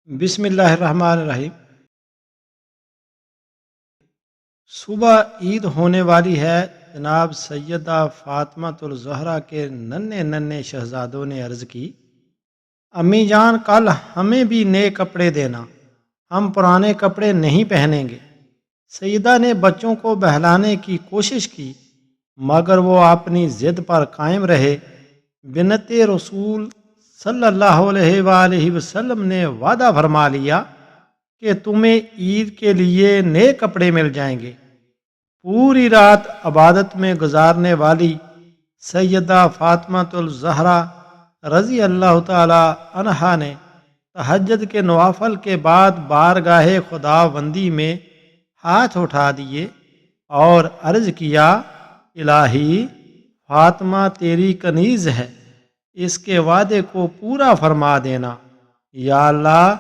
بسم اللہ الرحمن الرحیم۔ صبح عید ہونے والی ہے۔ جناب سیدہ فاطمہ الزہرا کے ننھے ننھے شہزادوں نے عرض کی، امی جان کل ہمیں بھی نئے کپڑے دینا، ہم پرانے کپڑے نہیں پہنیں گے۔ سیدہ نے بچوں کو بہلانے کی کوشش کی مگر وہ اپنی ضد پر قائم رہے۔ بنت رسول صلی اللہ علیہ وآلہ وسلم نے وعدہ فرما لیا کہ تمہیں عید کے لیے نئے کپڑے مل جائیں گے۔ پوری رات عبادت میں گزارنے والی سیدہ فاطمہ الزہرا رضی اللہ تعالی عنہا نے تہجد کے نوافل کے بعد بارگاہ خداوندی میں ہاتھ اٹھا دیے اور عرض کیا، الہی فاطمہ تیری کنیز ہے، اس کے وعدے کو پورا فرما دینا۔ یا اللہ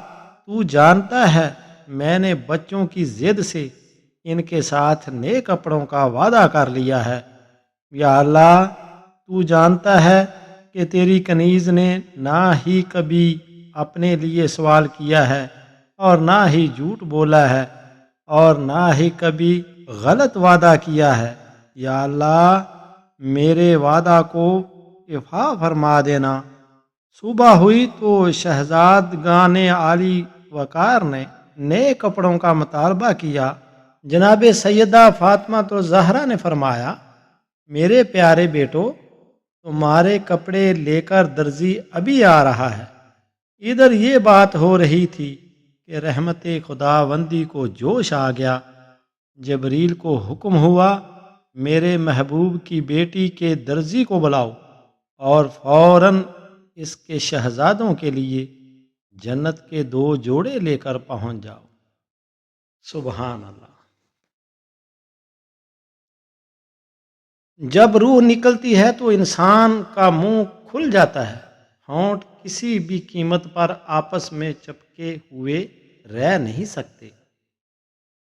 تو جانتا ہے میں نے بچوں کی ضد سے ان کے ساتھ نئے کپڑوں کا وعدہ کر لیا ہے۔ یا اللہ تو جانتا ہے کہ تیری کنیز نے نہ ہی کبھی اپنے لیے سوال کیا ہے اور نہ ہی جھوٹ بولا ہے اور نہ ہی کبھی غلط وعدہ کیا ہے۔ یا اللہ میرے وعدہ کو وفا فرما دینا۔ صبح ہوئی تو شہزادگان عالی وقار نے نئے کپڑوں کا مطالبہ کیا۔ جناب سیدہ فاطمہ الزہرا نے فرمایا، میرے پیارے بیٹو تمہارے کپڑے لے کر درزی ابھی آ رہا ہے۔ ادھر یہ بات ہو رہی تھی کہ رحمت خداوندی کو جوش آ گیا۔ جبریل کو حکم ہوا، میرے محبوب کی بیٹی کے درزی کو بلاؤ اور فوراً اس کے شہزادوں کے لیے جنت کے 2 جوڑے لے کر پہنچ جاؤ۔ سبحان اللہ۔ جب روح نکلتی ہے تو انسان کا منہ کھل جاتا ہے، ہونٹ کسی بھی قیمت پر آپس میں چپکے ہوئے رہ نہیں سکتے۔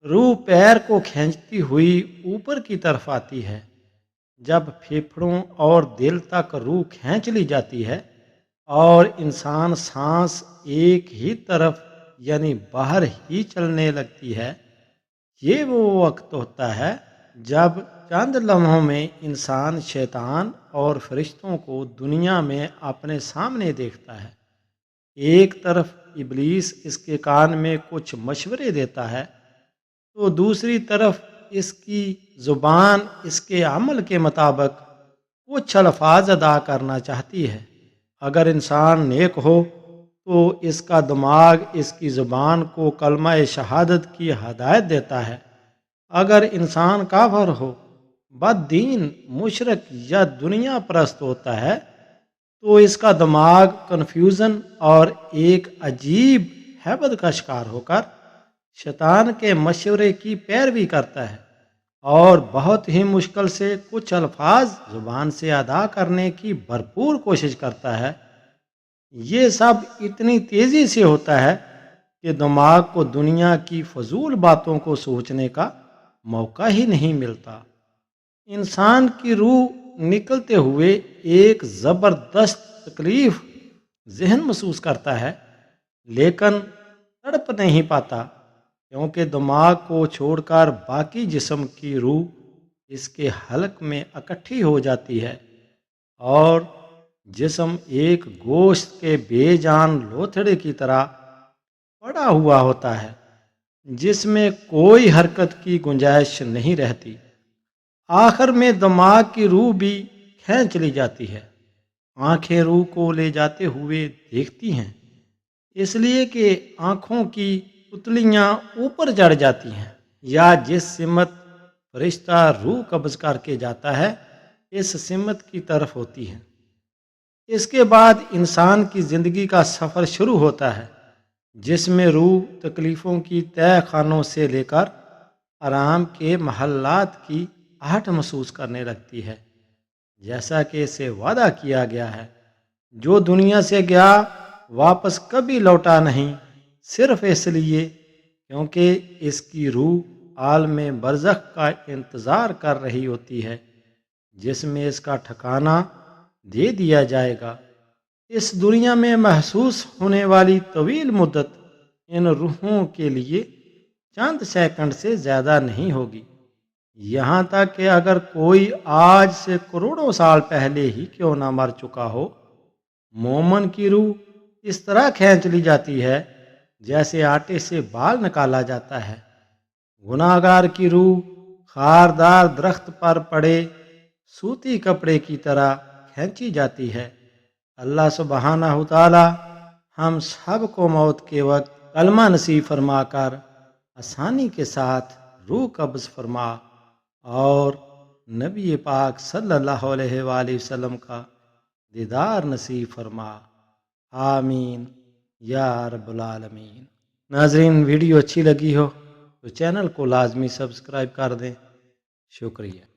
روح پیر کو کھینچتی ہوئی اوپر کی طرف آتی ہے۔ جب پھیپھڑوں اور دل تک روح کھینچ لی جاتی ہے اور انسان سانس ایک ہی طرف یعنی باہر ہی چلنے لگتی ہے، یہ وہ وقت ہوتا ہے جب چند لمحوں میں انسان شیطان اور فرشتوں کو دنیا میں اپنے سامنے دیکھتا ہے۔ ایک طرف ابلیس اس کے کان میں کچھ مشورے دیتا ہے تو دوسری طرف اس کی زبان اس کے عمل کے مطابق کچھ الفاظ ادا کرنا چاہتی ہے۔ اگر انسان نیک ہو تو اس کا دماغ اس کی زبان کو کلمہ شہادت کی ہدایت دیتا ہے۔ اگر انسان کافر ہو، بد دین، مشرک یا دنیا پرست ہوتا ہے تو اس کا دماغ کنفیوژن اور ایک عجیب ہیبت کا شکار ہو کر شیطان کے مشورے کی پیروی کرتا ہے اور بہت ہی مشکل سے کچھ الفاظ زبان سے ادا کرنے کی بھرپور کوشش کرتا ہے۔ یہ سب اتنی تیزی سے ہوتا ہے کہ دماغ کو دنیا کی فضول باتوں کو سوچنے کا موقع ہی نہیں ملتا۔ انسان کی روح نکلتے ہوئے ایک زبردست تکلیف ذہن محسوس کرتا ہے لیکن تڑپ نہیں پاتا، کیونکہ دماغ کو چھوڑ کر باقی جسم کی روح اس کے حلق میں اکٹھی ہو جاتی ہے اور جسم ایک گوشت کے بے جان لوتھڑے کی طرح پڑا ہوا ہوتا ہے جس میں کوئی حرکت کی گنجائش نہیں رہتی۔ آخر میں دماغ کی روح بھی کھینچ لی جاتی ہے۔ آنکھیں روح کو لے جاتے ہوئے دیکھتی ہیں، اس لیے کہ آنکھوں کی پتلیاں اوپر چڑھ جاتی ہیں یا جس سمت فرشتہ روح قبض کر کے جاتا ہے اس سمت کی طرف ہوتی ہے۔ اس کے بعد انسان کی زندگی کا سفر شروع ہوتا ہے جس میں روح تکلیفوں کی تہہ خانوں سے لے کر آرام کے محلات کی آہٹ محسوس کرنے لگتی ہے، جیسا کہ اسے وعدہ کیا گیا ہے۔ جو دنیا سے گیا واپس کبھی لوٹا نہیں، صرف اس لیے کیونکہ اس کی روح عالم برزخ کا انتظار کر رہی ہوتی ہے جس میں اس کا ٹھکانہ دے دیا جائے گا۔ اس دنیا میں محسوس ہونے والی طویل مدت ان روحوں کے لیے چند سیکنڈ سے زیادہ نہیں ہوگی، یہاں تک کہ اگر کوئی آج سے کروڑوں سال پہلے ہی کیوں نہ مر چکا ہو، مومن کی روح اس طرح کھینچ لی جاتی ہے جیسے آٹے سے بال نکالا جاتا ہے۔ گناہگار کی روح خاردار درخت پر پڑے سوتی کپڑے کی طرح کھینچی جاتی ہے۔ اللہ سبحانہ تعالی ہم سب کو موت کے وقت کلمہ نصیب فرما کر آسانی کے ساتھ روح قبض فرما اور نبی پاک صلی اللہ علیہ وآلہ وسلم کا دیدار نصیب فرما، آمین یا رب العالمین۔ ناظرین، ویڈیو اچھی لگی ہو تو چینل کو لازمی سبسکرائب کر دیں۔ شکریہ۔